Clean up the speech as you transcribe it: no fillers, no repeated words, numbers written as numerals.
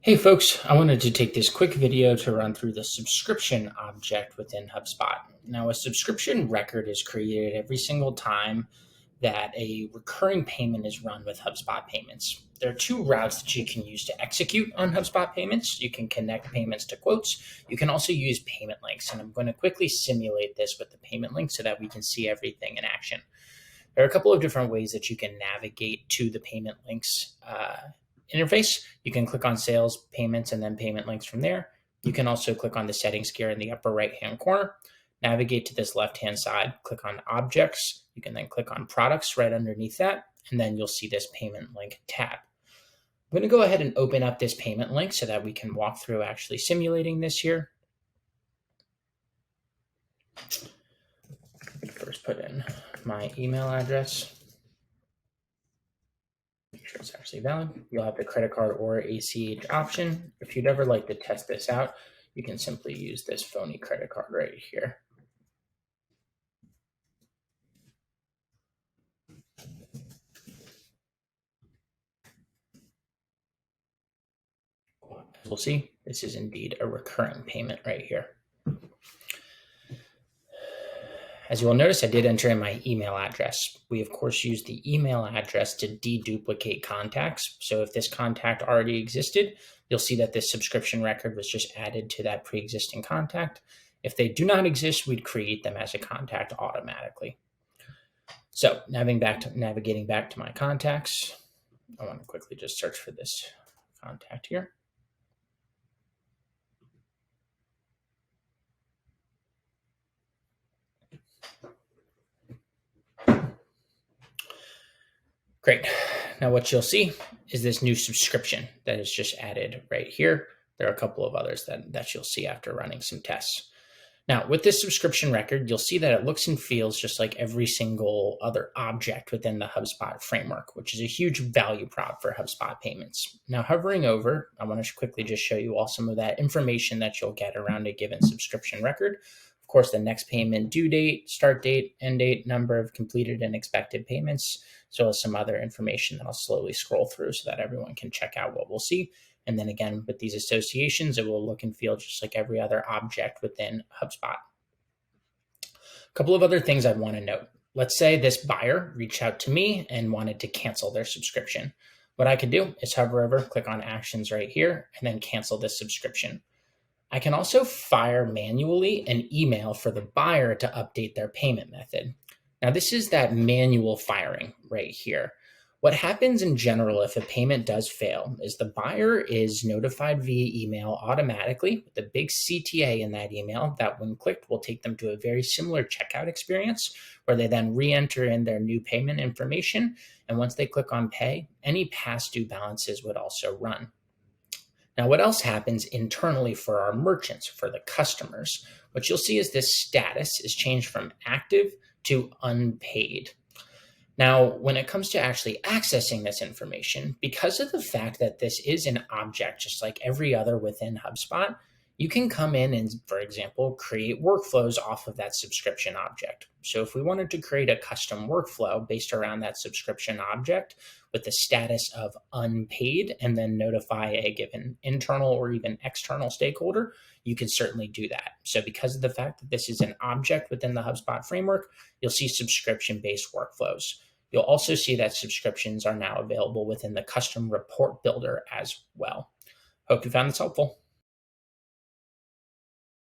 Hey folks, I wanted to take this quick video to run through the subscription object within HubSpot. Now, a subscription record is created every single time that a recurring payment is run with HubSpot Payments. There are two routes that you can use to execute on HubSpot Payments. You can connect payments to quotes. You can also use payment links, and I'm going to quickly simulate this with the payment link so that we can see everything in action. There are a couple of different ways that you can navigate to the payment links interface. You can click on sales, payments, and then payment links from there. You can also click on the settings gear in the upper right-hand corner, navigate to this left-hand side, click on objects. You can then click on products right underneath that, and then you'll see this payment link tab. I'm going to go ahead and open up this payment link so that we can walk through actually simulating this here. First put in my email address. Make sure it's actually valid. You'll have the credit card or ACH option. If you'd ever like to test this out, you can simply use this phony credit card right here. As we'll see, this is indeed a recurring payment right here. As you will notice, I did enter in my email address. We, of course, use the email address to deduplicate contacts. So if this contact already existed, you'll see that this subscription record was just added to that pre-existing contact. If they do not exist, we'd create them as a contact automatically. So navigating back to my contacts, I want to quickly just search for this contact here. Great. Now what you'll see is this new subscription that is just added right here. There are a couple of others that you'll see after running some tests. Now with this subscription record, you'll see that it looks and feels just like every single other object within the HubSpot framework, which is a huge value prop for HubSpot Payments. Now hovering over, I want to quickly just show you all some of that information that you'll get around a given subscription record. Of course, the next payment due date, start date, end date, number of completed and expected payments, as well as some other information that I'll slowly scroll through so that everyone can check out what we'll see. And then again, with these associations, it will look and feel just like every other object within HubSpot. A couple of other things I'd want to note. Let's say this buyer reached out to me and wanted to cancel their subscription. What I could do is hover over, click on actions right here, and then cancel this subscription. I can also fire manually an email for the buyer to update their payment method. Now, this is that manual firing right here. What happens in general if a payment does fail is the buyer is notified via email automatically with a big CTA in that email that when clicked will take them to a very similar checkout experience where they then re-enter in their new payment information. And once they click on pay, any past due balances would also run. Now, what else happens internally for our merchants, for the customers? What you'll see is this status is changed from active to unpaid. Now, when it comes to actually accessing this information, because of the fact that this is an object, just like every other within HubSpot, you can come in and, for example, create workflows off of that subscription object. So if we wanted to create a custom workflow based around that subscription object with the status of unpaid and then notify a given internal or even external stakeholder, you can certainly do that. So because of the fact that this is an object within the HubSpot framework, you'll see subscription-based workflows. You'll also see that subscriptions are now available within the custom report builder as well. Hope you found this helpful.